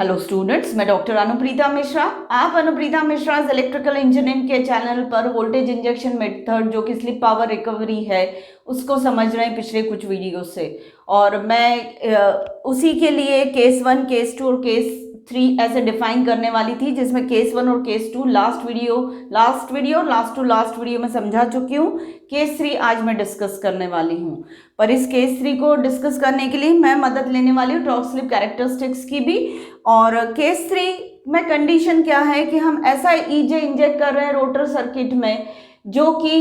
Hello students, मैं doctor Anupreeta Mishra. आप Anupreeta Mishra electrical engineering के चैनल पर वोल्टेज इंजेक्शन मेथड जो कि स्लिप पावर रिकवरी है उसको समझ रहे हैं पिछले कुछ वीडियो से। और मैं उसी के लिए केस 1, केस 2 और केस 3 ऐसे डिफाइन करने वाली थी, जिसमें केस 1 और केस 2 लास्ट वीडियो में समझा चुकी हूँ। केस 3 आज मैं डिस्कस करने वाली हूँ। पर इस केस 3 को डिस्कस करने के लिए मैं मदद लेने वाली हूँ टॉर्क स्लिप कैरेक्टरिस्टिक्स की भी। और केस 3 में कंडीशन क्या है कि हम ऐसा ईजे इंजेक्ट कर रहे हैं रोटर सर्किट में जो कि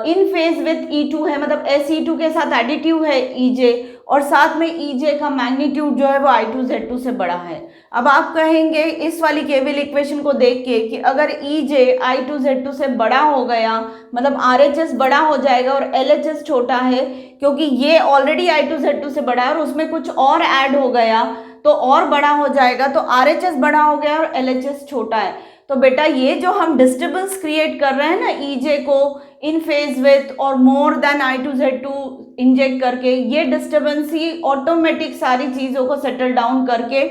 इन फेज विथ E2 है, मतलब SE2 के साथ एडिटिव है ईजे, और साथ में ईजे का मैग्नीट्यूड जो है वो I2Z2 से बड़ा है। अब आप कहेंगे इस वाली केवीएल इक्वेशन को देख के कि अगर ईजे I2Z2 से बड़ा हो गया मतलब RHS बड़ा हो जाएगा और LHS छोटा है, क्योंकि ये ऑलरेडी I2Z2 से बड़ा है और उसमें कुछ और ऐड हो गया तो और बड़ा हो जाएगा, तो RHS बड़ा हो गया और LHS छोटा है। तो बेटा ये जो हम डिस्टर्बेंस क्रिएट कर रहे हैं ना ईजे को इन फेज विथ और मोर देन I2Z2 इंजेक्ट करके, ये डिस्टर्बेंस ही ऑटोमेटिक सारी चीज़ों को सेटल डाउन करके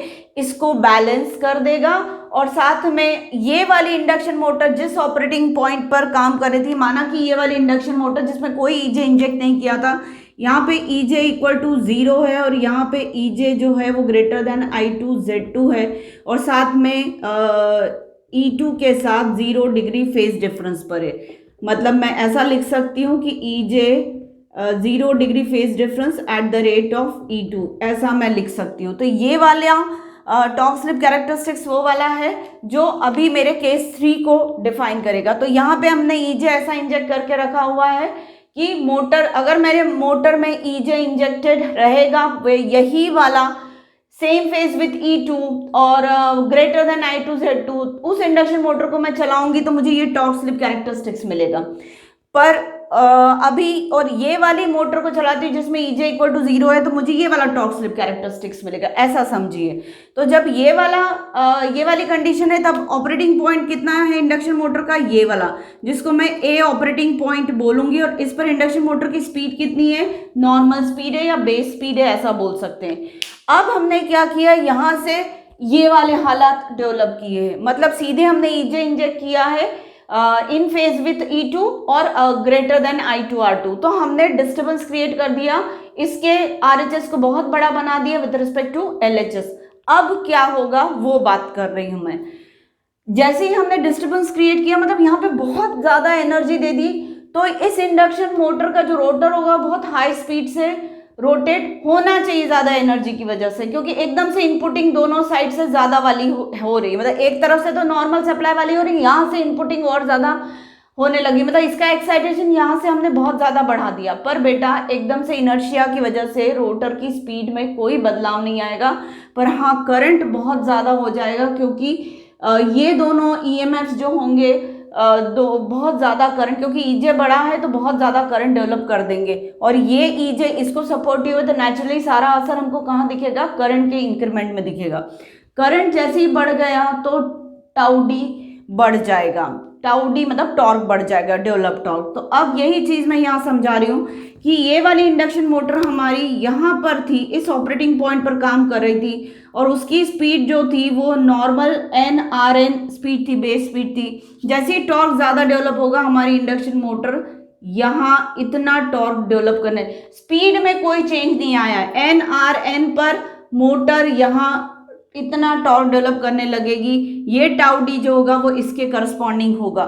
इसको बैलेंस कर देगा। और साथ में ये वाली इंडक्शन मोटर जिस ऑपरेटिंग पॉइंट पर काम कर रही थी, माना कि ये वाली इंडक्शन मोटर जिसमें कोई ईजे इंजेक्ट नहीं किया था, यहाँ पे ईजे इक्वल टू 0 है और यहाँ पे ईजे जो है वो ग्रेटर देन I2Z2 है, और साथ में E2 के साथ 0 डिग्री फेज डिफरेंस पर है। मतलब मैं ऐसा लिख सकती हूँ कि EJ 0 degree phase difference at the rate of E2, ऐसा मैं लिख सकती हूँ। तो ये वाला टॉर्क स्लिप कैरेक्टरिस्टिक्स वो वाला है जो अभी मेरे केस 3 को डिफाइन करेगा। तो यहाँ पे हमने ईजे ऐसा इंजेक्ट करके रखा हुआ है कि मोटर, अगर मेरे मोटर में ईजे इंजेक्टेड रहेगा यही वाला सेम फेज विथ E2 और ग्रेटर देन I2Z2, उस इंडक्शन मोटर को मैं चलाऊंगी तो मुझे ये टॉर्क स्लिप कैरेक्टरिस्टिक्स मिलेगा। पर अभी और ये वाली मोटर को चलाती हूँ जिसमें ईजे इक्वल टू 0 है, तो मुझे ये वाला टॉर्क स्लिप कैरेक्टरिस्टिक्स मिलेगा, ऐसा समझिए। तो जब ये वाली कंडीशन है तब ऑपरेटिंग पॉइंट कितना है इंडक्शन मोटर का, ये वाला, जिसको मैं ए ऑपरेटिंग पॉइंट बोलूंगी, और इस पर इंडक्शन मोटर की स्पीड कितनी है, नॉर्मल स्पीड है या बेस स्पीड है, ऐसा बोल सकते हैं। अब हमने क्या किया, यहां से ये वाले हालात डेवलप किए हैं, मतलब सीधे हमने ईजे इंजेक्ट किया है इन फेज विथ E2 और ग्रेटर देन I2R2, तो हमने डिस्टर्बेंस क्रिएट कर दिया, इसके RHS को बहुत बड़ा बना दिया विद रिस्पेक्ट टू LHS। अब क्या होगा वो बात कर रही हूं मैं। जैसे ही हमने डिस्टर्बेंस क्रिएट किया, मतलब यहाँ पे बहुत ज्यादा एनर्जी दे दी, तो इस इंडक्शन मोटर का जो रोटर होगा बहुत हाई स्पीड से रोटेट होना चाहिए ज्यादा एनर्जी की वजह से, क्योंकि एकदम से इनपुटिंग दोनों साइड से ज्यादा वाली हो रही है, मतलब एक तरफ से तो नॉर्मल सप्लाई वाली हो रही है, यहाँ से इनपुटिंग और ज्यादा होने लगी, मतलब इसका एक्साइटेशन यहाँ से हमने बहुत ज्यादा बढ़ा दिया। पर बेटा एकदम से इनर्शिया की वजह से रोटर की स्पीड में कोई बदलाव नहीं आएगा, पर हाँ करंट बहुत ज्यादा हो जाएगा, क्योंकि ये दोनों EMFs जो होंगे बहुत ज़्यादा करंट, क्योंकि ईजे बड़ा है तो बहुत ज़्यादा करंट डेवलप कर देंगे, और ये ईजे इसको सपोर्टिव है तो नेचुरली सारा असर हमको कहाँ दिखेगा, करंट के इंक्रीमेंट में दिखेगा। करंट जैसे ही बढ़ गया तो टाउ डी बढ़ जाएगा, टाउ डी मतलब टॉर्क बढ़ जाएगा, डेवलप टॉर्क। तो अब यही चीज़ मैं यहाँ समझा रही हूँ कि ये वाली इंडक्शन मोटर हमारी यहाँ पर थी, इस ऑपरेटिंग पॉइंट पर काम कर रही थी, और उसकी स्पीड जो थी वो नॉर्मल NRN स्पीड थी, बेस स्पीड थी। जैसे ही टॉर्क ज़्यादा डेवलप होगा हमारी इंडक्शन मोटर यहाँ इतना टॉर्क डेवलप करने, स्पीड में कोई चेंज नहीं आया है, NRN पर मोटर यहाँ इतना टॉर्क डेवलप करने लगेगी, ये टाउ डी जो होगा वो इसके करस्पॉन्डिंग होगा।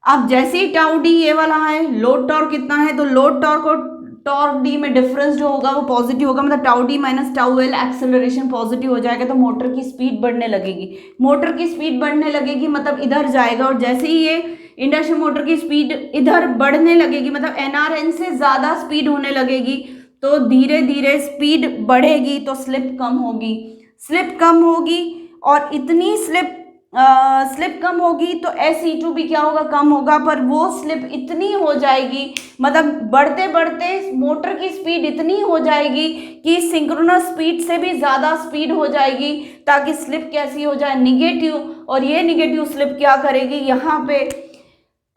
अब जैसे ही टाउ डी ये वाला है, लोड टॉर्क कितना है, तो लोड टॉर्क और टॉर्क डी में डिफरेंस जो होगा वो पॉजिटिव होगा, मतलब tau D minus tau L, acceleration positive हो जाएगा, तो मोटर की स्पीड बढ़ने लगेगी। मोटर की स्पीड बढ़ने लगेगी मतलब इधर जाएगा, और जैसे ही ये इंडक्शन मोटर की स्पीड इधर बढ़ने लगेगी, मतलब NRN से ज़्यादा स्पीड होने लगेगी, तो धीरे धीरे स्पीड बढ़ेगी तो स्लिप कम होगी, स्लिप कम होगी, और इतनी स्लिप कम होगी तो SE2 भी क्या होगा, कम होगा, पर वो स्लिप इतनी हो जाएगी, मतलब बढ़ते बढ़ते मोटर की स्पीड इतनी हो जाएगी कि सिंक्रोनस स्पीड से भी ज़्यादा स्पीड हो जाएगी, ताकि स्लिप कैसी हो जाए, निगेटिव। और ये निगेटिव स्लिप क्या करेगी, यहाँ पे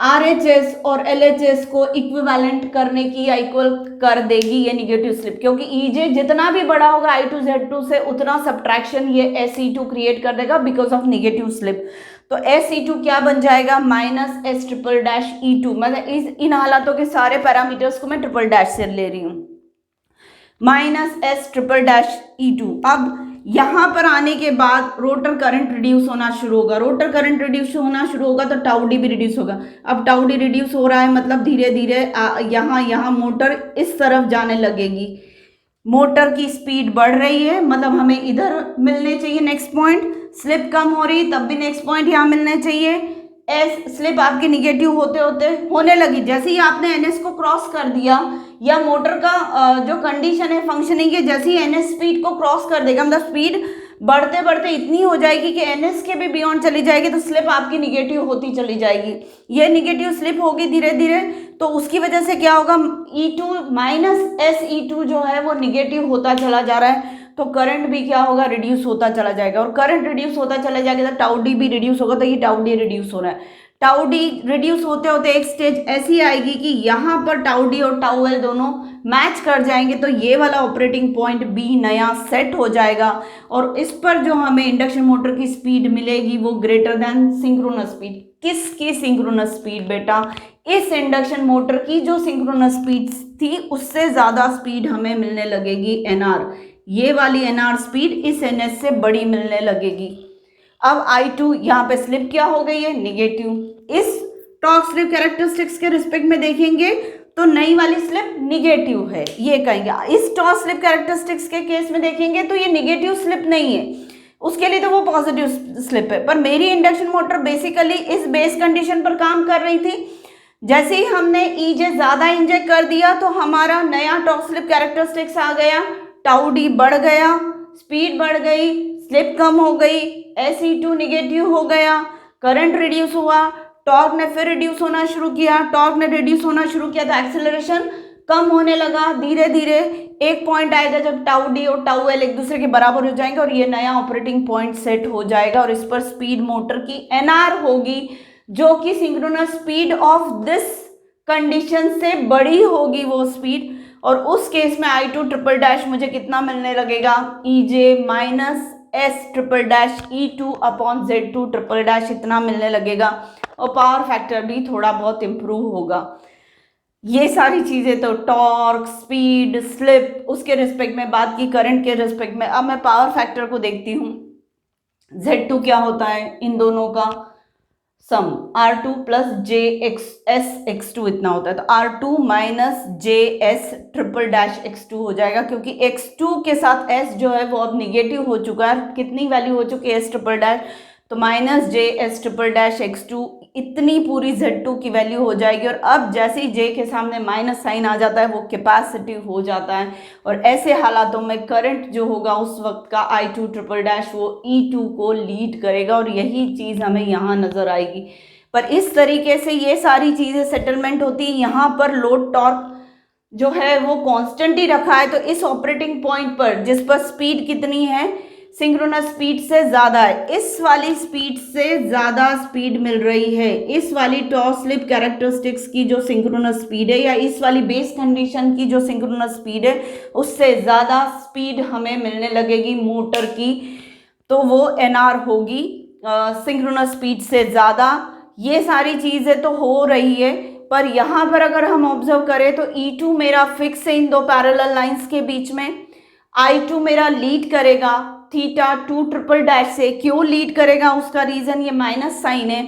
RHS और LHS को इक्विवेलेंट करने की या इक्वल कर देगी ये निगेटिव स्लिप, क्योंकि EJ जितना भी बड़ा होगा I2Z2 से उतना सब्ट्रैक्शन ये SE2 क्रिएट कर देगा बिकॉज ऑफ निगेटिव स्लिप। तो SE2 क्या बन जाएगा, minus S triple dash E2। मतलब इन हालातों के सारे पैरामीटर्स को मैं ट्रिपल डैश से ले रही हूँ, minus S triple dash E2। अब यहां पर आने के बाद रोटर करंट रिड्यूस होना शुरू होगा, रोटर करंट रिड्यूस होना शुरू होगा तो टाउ डी भी रिड्यूस होगा। अब टाउ डी रिड्यूस हो रहा है मतलब धीरे धीरे यहाँ मोटर इस तरफ जाने लगेगी, मोटर की स्पीड बढ़ रही है, मतलब हमें इधर मिलने चाहिए नेक्स्ट पॉइंट, स्लिप कम हो रही तब भी नेक्स्ट पॉइंट यहाँ मिलने चाहिए। एस स्लिप आपकी निगेटिव होते होते होने लगी, जैसे ही आपने एनएस को क्रॉस कर दिया या मोटर का जो कंडीशन है फंक्शनिंग के, जैसे ही एनएस स्पीड को क्रॉस कर देगा, मतलब स्पीड बढ़ते बढ़ते इतनी हो जाएगी कि एनएस के भी बियॉन्ड चली जाएगी, तो स्लिप आपकी निगेटिव होती चली जाएगी। ये निगेटिव स्लिप होगी धीरे धीरे, तो उसकी वजह से क्या होगा, E2 माइनस SE2 जो है वो निगेटिव होता चला जा रहा है, तो करंट भी क्या होगा, रिड्यूस होता चला जाएगा। और करंट रिड्यूस होता चला जाएगा तो टाउ डी भी रिड्यूस होगा, तो ये टाउ डी रिड्यूस हो रहा है। टाउ डी रिड्यूस होते होते एक स्टेज ऐसी आएगी कि यहाँ पर टाउ डी और टाउ एल दोनों मैच कर जाएंगे, तो ये वाला ऑपरेटिंग पॉइंट बी नया सेट हो जाएगा और इस पर जो हमें इंडक्शन मोटर की स्पीड मिलेगी वो ग्रेटर देन सिंक्रोनस स्पीड। किसकी सिंक्रोनस स्पीड बेटा, इस इंडक्शन मोटर की जो सिंक्रोनस स्पीड थी उससे ज़्यादा स्पीड हमें मिलने लगेगी NR। ये वाली NR स्पीड इस NS से बड़ी मिलने लगेगी। अब I2 यहाँ पे स्लिप क्या हो गई है, निगेटिव। इस टॉर्क स्लिप कैरेक्टरिस्टिक्स के रिस्पेक्ट में देखेंगे तो नई वाली स्लिप निगेटिव है, ये कहेंगे। इस टॉर्क स्लिप कैरेक्टरिस्टिक्स के केस में देखेंगे तो ये निगेटिव स्लिप नहीं है, उसके लिए तो वो पॉजिटिव स्लिप है। पर मेरी इंडक्शन मोटर बेसिकली इस बेस कंडीशन पर काम कर रही थी, जैसे ही हमने EJ ज़्यादा इंजेक्ट कर दिया तो हमारा नया टॉर्क स्लिप कैरेक्टरिस्टिक्स आ गया, टाउ डी बढ़ गया, स्पीड बढ़ गई, स्लिप कम हो गई, SE2 निगेटिव हो गया, करंट रिड्यूस हुआ, टॉर्क ने फिर रिड्यूस होना शुरू किया, टॉर्क ने रिड्यूस होना शुरू किया तो एक्सेलरेशन कम होने लगा। धीरे धीरे एक पॉइंट आएगा जब टाउ डी और टाउ एल एक दूसरे के बराबर हो जाएंगे और ये नया ऑपरेटिंग पॉइंट सेट हो जाएगा और इस पर स्पीड मोटर की NR होगी जो कि synchronous speed of this condition से बड़ी होगी वो स्पीड। और उस केस में I2 ट्रिपल डैश मुझे कितना मिलने लगेगा, EJ minus S triple dash E2 upon Z2 triple dash इतना मिलने लगेगा और पावर फैक्टर भी थोड़ा बहुत इम्प्रूव होगा। ये सारी चीज़ें तो टॉर्क, स्पीड, स्लिप उसके रिस्पेक्ट में बात की, करंट के रिस्पेक्ट में। अब मैं पावर फैक्टर को देखती हूँ, Z2 क्या होता है, इन दोनों का सम R2 प्लस JS X2 इतना होता है, तो R2 minus JS triple dash X2 हो जाएगा, क्योंकि X2 के साथ S जो है वो अब निगेटिव हो चुका है। कितनी वैल्यू हो चुकी है S ट्रिपल डैश, तो minus JS triple dash X2 इतनी पूरी Z2 की वैल्यू हो जाएगी। और अब जैसे ही J के सामने माइनस साइन आ जाता है वो कैपेसिटिव हो जाता है और ऐसे हालातों में करंट जो होगा उस वक्त का I2 ट्रिपल डैश वो E2 को लीड करेगा और यही चीज़ हमें यहाँ नज़र आएगी। पर इस तरीके से ये सारी चीज़ें सेटलमेंट होती है। यहाँ पर लोड टॉर्क जो है वो कांस्टेंट ही रखा है, तो इस ऑपरेटिंग पॉइंट पर जिस पर स्पीड कितनी है, सिंक्रोनस स्पीड से ज़्यादा है, इस वाली स्पीड से ज़्यादा स्पीड मिल रही है। इस वाली टॉर्क स्लिप कैरेक्टरिस्टिक्स की जो सिंक्रोनस स्पीड है या इस वाली बेस कंडीशन की जो सिंक्रोनस स्पीड है उससे ज़्यादा स्पीड हमें मिलने लगेगी मोटर की, तो वो NR होगी सिंक्रोनस स्पीड से ज़्यादा। ये सारी चीज़ें तो हो रही है, पर यहाँ पर अगर हम ऑब्जर्व करें तो E2 मेरा फिक्स है इन दो पैरेलल लाइंस के बीच में, I2 मेरा लीड करेगा θ2 ट्रिपल डैश से। क्यों लीड करेगा, उसका रीज़न ये माइनस साइन है,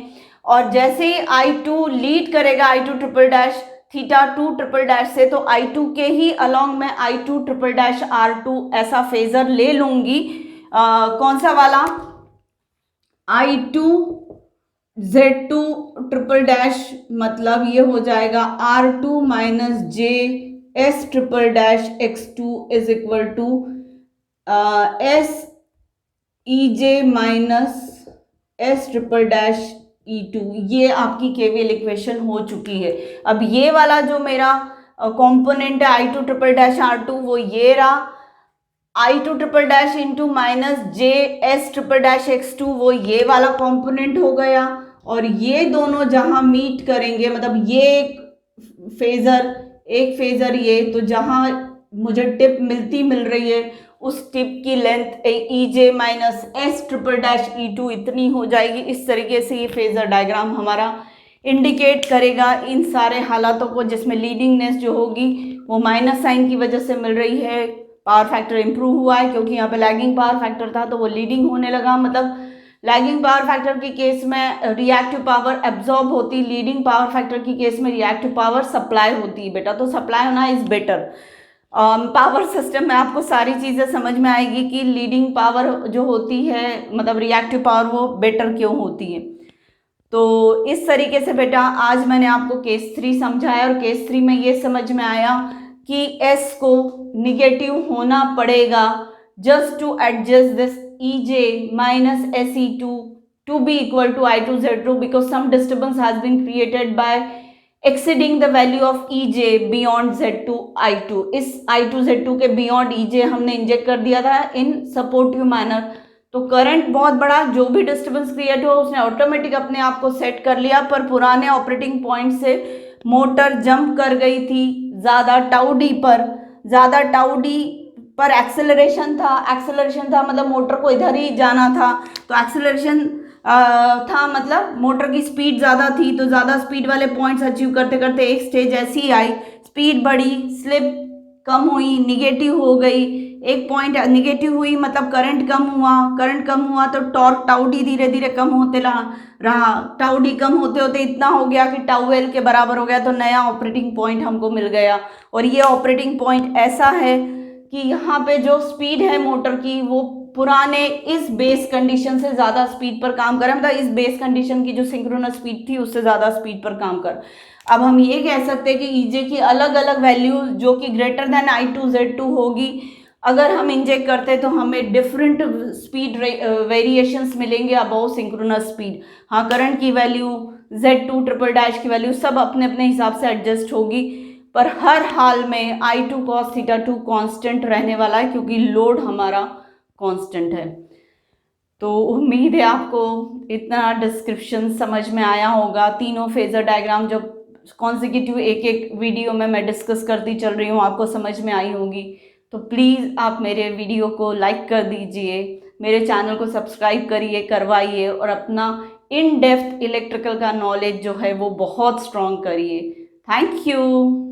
और जैसे ही I2 लीड करेगा I2 triple dash θ2 triple dash से, तो I2 के ही अलोंग में I2 ट्रिपल डैश R2 ऐसा फेजर ले लूँगी। कौन सा वाला, I2 Z2 ट्रिपल डैश, मतलब ये हो जाएगा R2 minus JS triple dash X2 is equal to SEJ minus S triple dash E2। ये आपकी KVL इक्वेशन हो चुकी है। अब ये वाला जो मेरा कंपोनेंट है I2 ट्रिपल डैश R2 वो ये रहा, I2 triple dash into minus JS triple dash X2 वो ये वाला कंपोनेंट हो गया, और ये दोनों जहां मीट करेंगे, मतलब ये एक फेजर ये, तो जहां मुझे टिप मिल रही है उस टिप की length E J minus S triple dash E two इतनी हो जाएगी। इस तरीके से ये फेजर डायग्राम हमारा इंडिकेट करेगा इन सारे हालातों को, जिसमें लीडिंगनेस जो होगी वो माइनस साइन की वजह से मिल रही है, पावर फैक्टर इंप्रूव हुआ है क्योंकि यहाँ पे लैगिंग पावर फैक्टर था तो वो लीडिंग होने लगा। मतलब लैगिंग पावर फैक्टर की केस में रिएक्टिव पावर एब्जॉर्ब होती, लीडिंग पावर फैक्टर की केस में रिएक्टिव पावर सप्लाई होती है बेटा, तो सप्लाई होना इज बेटर। पावर सिस्टम में आपको सारी चीज़ें समझ में आएगी कि लीडिंग पावर जो होती है, मतलब रिएक्टिव पावर, वो बेटर क्यों होती है। तो इस तरीके से बेटा आज मैंने आपको केस 3 समझाया, और केस 3 में ये समझ में आया कि S को निगेटिव होना पड़ेगा just to adjust this EJ minus SE2 to be equal to I2 Z2 because some disturbance has been created by exceeding the value of EJ beyond Z2 I2। इस I2 Z2 के beyond EJ हमने inject कर दिया था इन supportive manner, तो current बहुत बड़ा जो भी डिस्टर्बेंस क्रिएट हो उसने ऑटोमेटिक अपने आप को सेट कर लिया, पर पुराने ऑपरेटिंग पॉइंट से मोटर जंप कर गई थी ज़्यादा टाउ डी पर, ज़्यादा टाउ डी पर एक्सेलरेशन था मतलब मोटर को इधर ही जाना था, तो एक्सेलरेशन था मतलब मोटर की स्पीड ज़्यादा थी, तो ज़्यादा स्पीड वाले पॉइंट्स अचीव करते करते एक स्टेज ऐसी ही आई, स्पीड बढ़ी, स्लिप कम हुई, निगेटिव हो गई, एक पॉइंट निगेटिव हुई मतलब करंट कम हुआ तो टॉर्क टाउ डी धीरे धीरे कम होते रहा, टाउ डी कम होते होते इतना हो गया कि टाउ एल के बराबर हो गया, तो नया ऑपरेटिंग पॉइंट हमको मिल गया। और ये ऑपरेटिंग पॉइंट ऐसा है कि यहाँ पे जो स्पीड है मोटर की वो पुराने इस बेस कंडीशन से ज़्यादा स्पीड पर काम कर, मतलब इस बेस कंडीशन की जो सिंक्रोनस स्पीड थी उससे ज़्यादा स्पीड पर काम कर। अब हम ये कह सकते हैं कि ईजे की अलग अलग वैल्यू जो कि ग्रेटर देन I2 Z2 होगी, अगर हम इंजेक्ट करते हैं तो हमें डिफरेंट स्पीड वेरिएशंस मिलेंगे अबव सिंक्रोनस स्पीड। हाँ, करंट की वैल्यू, Z2 ट्रिपल डैश की वैल्यू सब अपने अपने हिसाब से एडजस्ट होगी, पर हर हाल में I2 cos θ2 कांस्टेंट रहने वाला है क्योंकि लोड हमारा कांस्टेंट है। तो उम्मीद है आपको इतना डिस्क्रिप्शन समझ में आया होगा। तीनों फेजर डायग्राम जो कॉन्सिक्यूटिव एक एक वीडियो में मैं डिस्कस करती चल रही हूँ आपको समझ में आई होगी। तो प्लीज़ आप मेरे वीडियो को लाइक कर दीजिए, मेरे चैनल को सब्सक्राइब करवाइए और अपना इन डेप्थ इलेक्ट्रिकल का नॉलेज जो है वो बहुत स्ट्रॉन्ग करिए। Thank you.